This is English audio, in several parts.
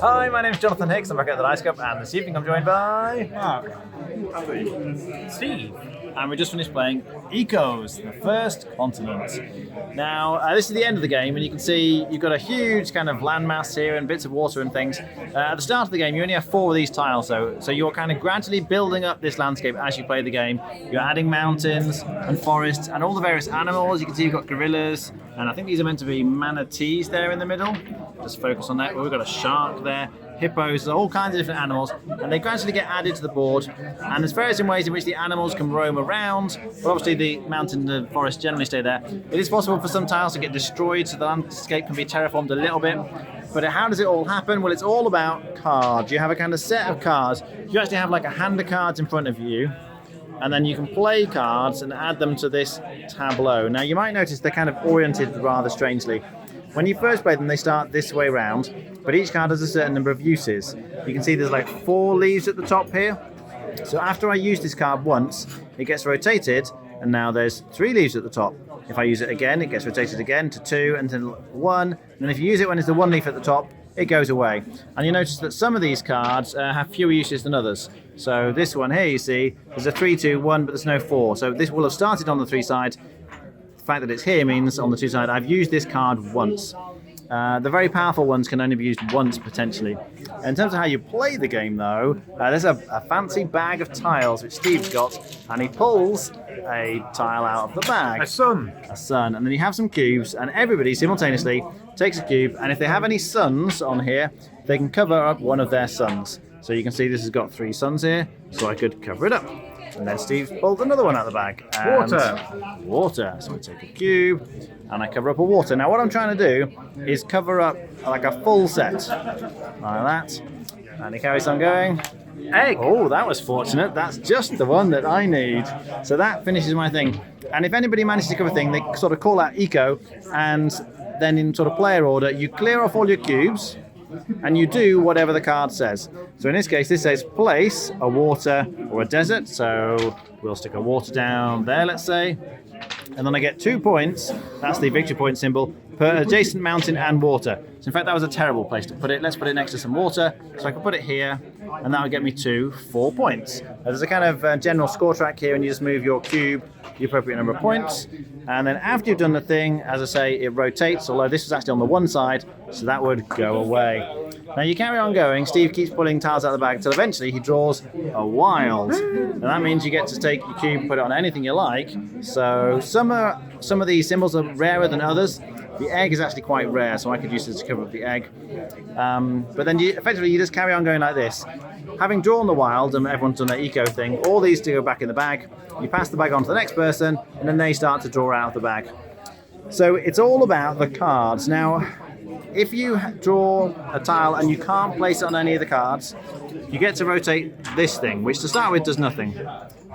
Hi, my name's Jonathan Hicks. I'm back at the Dice Cup, and this evening I'm joined by Mark. Steve. And we just finished playing Ecos, the First Continent. Now, this is the end of the game, and you can see you've got a huge kind of landmass here and bits of water and things. At the start of the game, you only have 4 of these tiles, so you're kind of gradually building up this landscape as you play the game. You're adding mountains and forests and all the various animals. You can see you've got gorillas, and I think these are meant to be manatees there in the middle. Just focus on that. We've got a shark there. Hippos, all kinds of different animals, and they gradually get added to the board. And there's various ways in which the animals can roam around, but obviously the mountain and forest generally stay there. It is possible for some tiles to get destroyed, so the landscape can be terraformed a little bit. But how does it all happen? Well, it's all about cards. You have a kind of set of cards. You actually have like a hand of cards in front of you, and then you can play cards and add them to this tableau. Now, you might notice they're kind of oriented rather strangely. When you first play them, they start this way round, but each card has a certain number of uses. You can see there's like 4 leaves at the top here. So after I use this card once, it gets rotated, and now there's 3 leaves at the top. If I use it again, it gets rotated again to 2 and then 1. And if you use it when there's the 1 leaf at the top, it goes away. And you notice that some of these cards have fewer uses than others. So this one here, you see, there's a 3, 2, 1, but there's no 4. So this will have started on the 3 side. The fact that it's here means on the 2 side I've used this card once. The very powerful ones can only be used once potentially. In terms of how you play the game though, there's a fancy bag of tiles which Steve's got, and he pulls a tile out of the bag. A sun. A sun, and then you have some cubes, and everybody simultaneously takes a cube, and if they have any suns on here, they can cover up one of their suns. So you can see this has got 3 suns here, so I could cover it up. And then Steve pulled another one out of the bag. And water. So I take a cube and I cover up a water. Now what I'm trying to do is cover up like a full set. Like that. And he carries on going. Egg. Oh, that was fortunate. That's just the one that I need. So that finishes my thing. And if anybody manages to cover a thing, they sort of call out eco, and then in sort of player order, you clear off all your cubes, and you do whatever the card says. So in this case, this says place a water or a desert. So we'll stick a water down there, let's say. And then I get 2 points. That's the victory point symbol per adjacent mountain and water. So in fact, that was a terrible place to put it. Let's put it next to some water. So I can put it here, and that would get me 4 points. There's a kind of general score track here, and you just move your cube the appropriate number of points. And then after you've done the thing, as I say, it rotates, although this was actually on the 1 side, so that would go away. Now you carry on going. Steve keeps pulling tiles out of the bag until eventually he draws a wild. And that means you get to take your cube and put it on anything you like. So some of these symbols are rarer than others. The egg is actually quite rare, so I could use this to cover up the egg. But then effectively you just carry on going like this. Having drawn the wild and everyone's done their eco thing, all these to go back in the bag. You pass the bag on to the next person, and then they start to draw out of the bag. So it's all about the cards. Now, if you draw a tile and you can't place it on any of the cards, you get to rotate this thing, which to start with does nothing.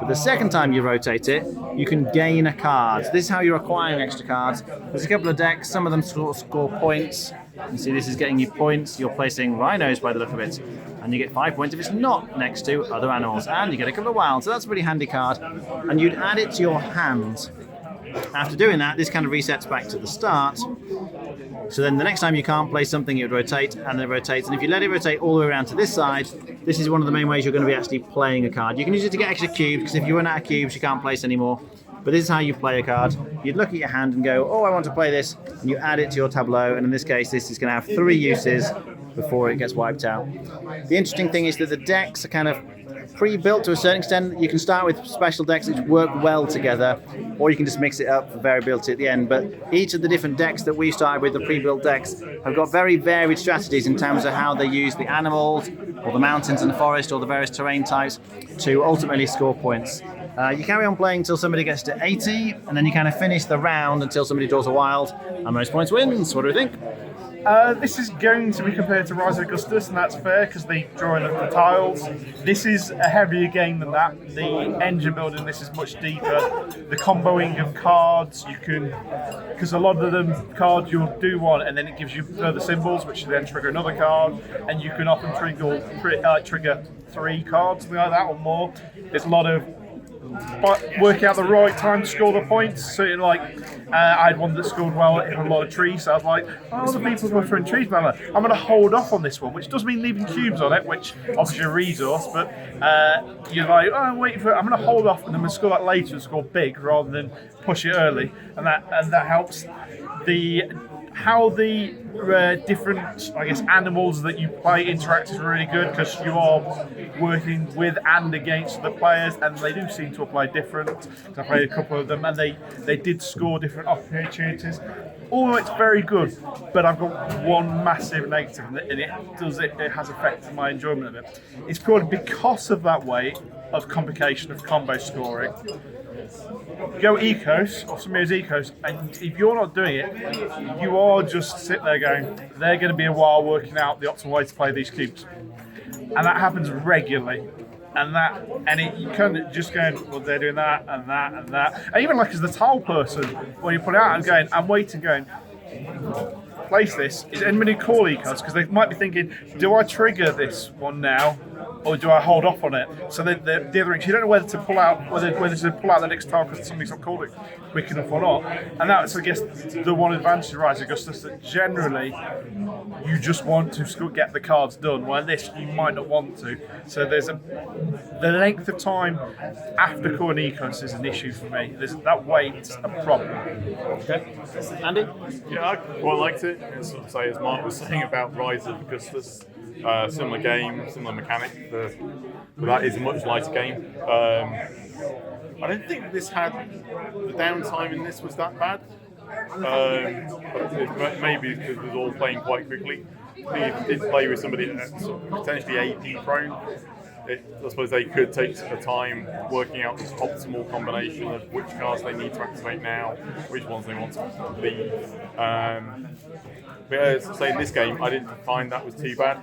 But the second time you rotate it, you can gain a card. This is how you're acquiring extra cards. There's a couple of decks, some of them sort of score points. You see this is getting you points. You're placing rhinos by the look of it. And you get 5 points if it's not next to other animals. And you get a couple of wilds, so that's a pretty handy card. And you'd add it to your hand. After doing that, this kind of resets back to the start. So then the next time you can't place something, it would rotate, and then it rotates. And if you let it rotate all the way around to this side, this is one of the main ways you're going to be actually playing a card. You can use it to get extra cubes, because if you run out of cubes, you can't place anymore. But this is how you play a card. You'd look at your hand and go, oh, I want to play this, and you add it to your tableau. And in this case, this is going to have 3 uses before it gets wiped out. The interesting thing is that the decks are kind of pre-built to a certain extent. You can start with special decks which work well together, or you can just mix it up for variability at the end. But each of the different decks that we started with, the pre-built decks, have got very varied strategies in terms of how they use the animals, or the mountains and the forest, or the various terrain types to ultimately score points. You carry on playing until somebody gets to 80, and then you kind of finish the round until somebody draws a wild, and most points wins. What do we think? This is going to be compared to Rise of Augustus, and that's fair because they draw in the tiles. This is a heavier game than that. The engine building in this is much deeper. The comboing of cards, you can, because a lot of them cards you'll do one and then it gives you further symbols which then trigger another card, and you can often trigger 3 cards, something like that, or more. There's a lot of working out the right time to score the points. So like, I had one that scored well in a lot of trees. So I was like, oh, the people who are throwing trees, man, I'm going to hold off on this one, which does mean leaving cubes on it, which obviously a resource. But you're like, oh, I'm waiting for it. I'm going to hold off and then we'll score that later and score big rather than push it early, and that helps. How the different, I guess, animals that you play interact is really good because you are working with and against the players, and they do seem to apply different. I played a couple of them, and they did score different opportunities. Although it's very good, but I've got one massive negative, and it has affected my enjoyment of it. It's probably because of that way of complication of combo scoring. Go ecos, or some ecos, and if you're not doing it, you are just sit there going, they're going to be a while working out the optimal way to play these cubes, and that happens regularly. You kind of just going, well, they're doing that and that and that, and even like as the tile person, when you put it out and going, I'm waiting, going, place this. Is anybody call ecos? Because they might be thinking, do I trigger this one now, or do I hold off on it? So the other thing, you don't know whether to pull out the next tile because somebody's not called it quick enough or not. And that's, I guess, the one advantage of Rise of Augustus, that generally you just want to get the cards done. While this, you might not want to. So the length of time after calling ecos is an issue for me. That wait's a problem. Okay, Andy? Yeah, I quite liked it. As Mark was saying about Rise of Augustus, similar game, similar mechanic, but that is a much lighter game. I don't think this had the downtime in this was that bad. Maybe because it was all playing quite quickly. If you did play with somebody that's potentially AP prone, I suppose they could take the time working out this optimal combination of which cards they need to activate now, which ones they want to leave. But as I say, in this game, I didn't find that was too bad.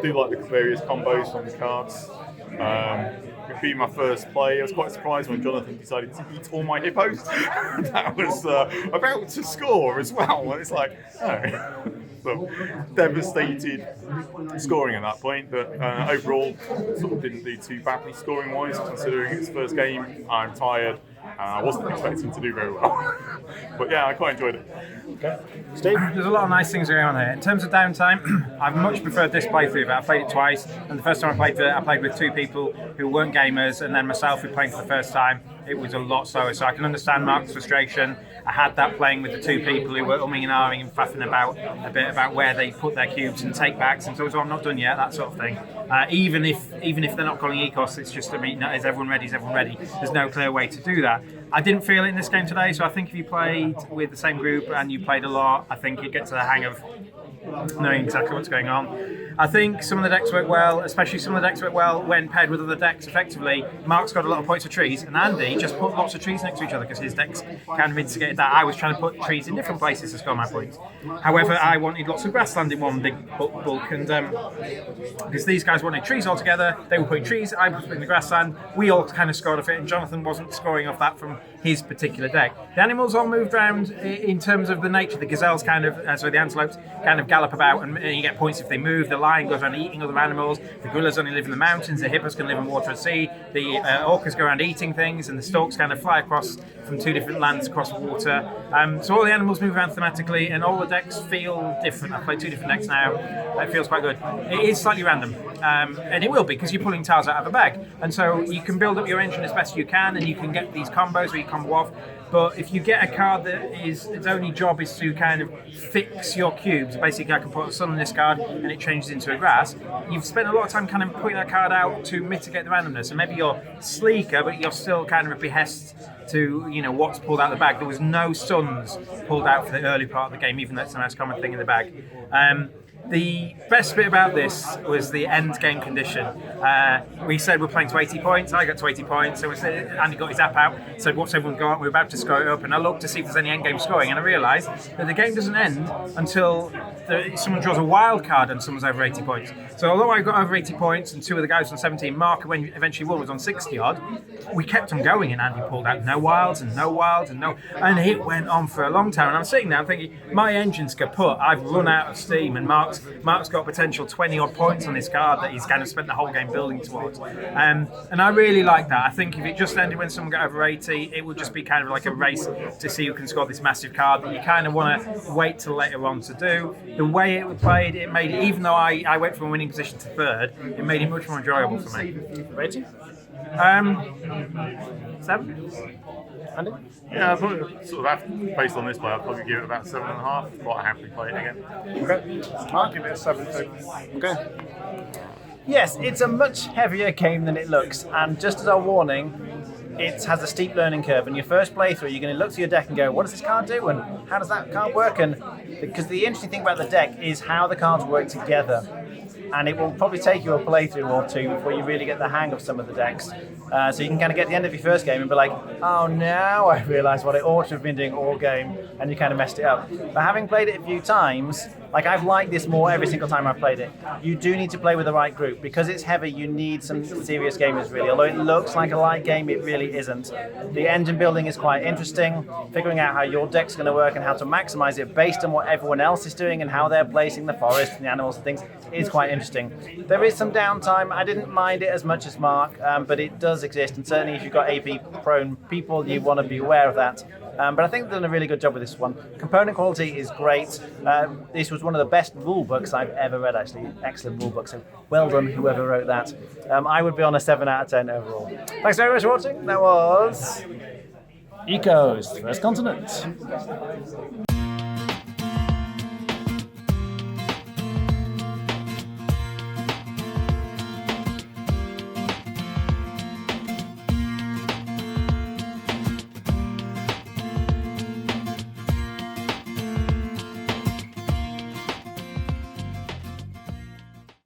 Do like the various combos on the cards. It being my first play, I was quite surprised when Jonathan decided to eat all my hippos. That was about to score as well. And it's like, oh. So devastated scoring at that point, but overall sort of didn't do too badly scoring wise, considering it's first game. I'm tired and I wasn't expecting to do very well. But yeah, I quite enjoyed it. Okay. Steve? There's a lot of nice things going on here. In terms of downtime, I've much preferred this playthrough, but I played it twice, and the first time I played with two people who weren't gamers, and then myself who played for the first time. It was a lot slower, so I can understand Mark's frustration. I had that playing with the two people who were umming and ahhing and faffing about a bit about where they put their cubes and take backs, and so I'm not done yet, that sort of thing. Even if they're not calling ecos, it's just, I mean, is everyone ready? Is everyone ready? There's no clear way to do that. I didn't feel it in this game today, so I think if you played with the same group and you played a lot, I think you get to the hang of knowing exactly what's going on. I think some of the decks work well, especially some of the decks work well when paired with other decks effectively. Mark's got a lot of points for trees, and Andy just put lots of trees next to each other because his decks kind of instigated that. I was trying to put trees in different places to score my points. However, I wanted lots of grassland in one big bulk, and because these guys wanted trees all together, they were putting trees, I was putting the grassland. We all kind of scored off it, and Jonathan wasn't scoring off that from his particular deck. The animals all moved around in terms of the nature. The gazelles the antelopes kind of gallop about, and you get points if they move. The lion goes around eating other animals. The gorillas only live in the mountains. The hippos can live in water and sea. The orcas go around eating things, and the storks kind of fly across from two different lands across water. So all the animals move around thematically, and all the decks feel different. I've played two different decks now. It feels quite good. It is slightly random, and it will be because you're pulling tiles out of a bag, and so you can build up your engine as best you can, and you can get these combos where you combo off. But if you get a card that its only job is to kind of fix your cubes, basically I can put a sun on this card and it changes into a grass, you've spent a lot of time kind of putting that card out to mitigate the randomness. And maybe you're sleeker, but you're still kind of a behest to what's pulled out of the bag. There was no suns pulled out for the early part of the game, even though it's the most common thing in the bag. The best bit about this was the end game condition. We said we're playing to 80 points. I got to 80 points. So Andy got his app out, said, what's everyone got? We're about to score it up. And I looked to see if there's any end game scoring. And I realised that the game doesn't end until someone draws a wild card and someone's over 80 points. So although I got over 80 points and two of the guys on 17, Mark, when eventually won, was on 60 odd, we kept on going, and Andy pulled out no wilds and no wilds and no. And it went on for a long time. And I'm sitting there, I'm thinking, my engine's kaput. I've run out of steam, and Mark's Mark's got potential 20 odd points on this card that he's kind of spent the whole game building towards. And I really like that. I think if it just ended when someone got over 80, it would just be kind of like a race to see who can score this massive card that you kind of want to wait till later on to do. The way it was played, it made it, even though I went from a winning position to third, it made it much more enjoyable for me. Rating? 7. Andy? Yeah, I thought sort of based on this play, I'd probably give it about 7.5. Quite happily play it again. Okay. I'll give it a 7 too. Okay. Yes, it's a much heavier game than it looks, and just as our warning, it has a steep learning curve. In your first playthrough, you're going to look through your deck and go, what does this card do, and how does that card work? And because the interesting thing about the deck is how the cards work together. And it will probably take you a playthrough or two before you really get the hang of some of the decks. So you can kind of get to the end of your first game and be like, oh, now I realise what I ought to have been doing all game, and you kind of messed it up. But having played it a few times, like I've liked this more every single time I've played it. You do need to play with the right group. Because it's heavy, you need some serious gamers really. Although it looks like a light game, it really isn't. The engine building is quite interesting. Figuring out how your deck's going to work and how to maximise it based on what everyone else is doing and how they're placing the forest and the animals and things is quite interesting. There is some downtime. I didn't mind it as much as Mark, but it does exist. And certainly if you've got AP prone people, you want to be aware of that. But I think they've done a really good job with this one. Component quality is great. This was one of the best rule books I've ever read, actually. Excellent rule book, so well done whoever wrote that. I would be on a 7 out of 10 overall. Thanks very much for watching. That was Eco's First Continent.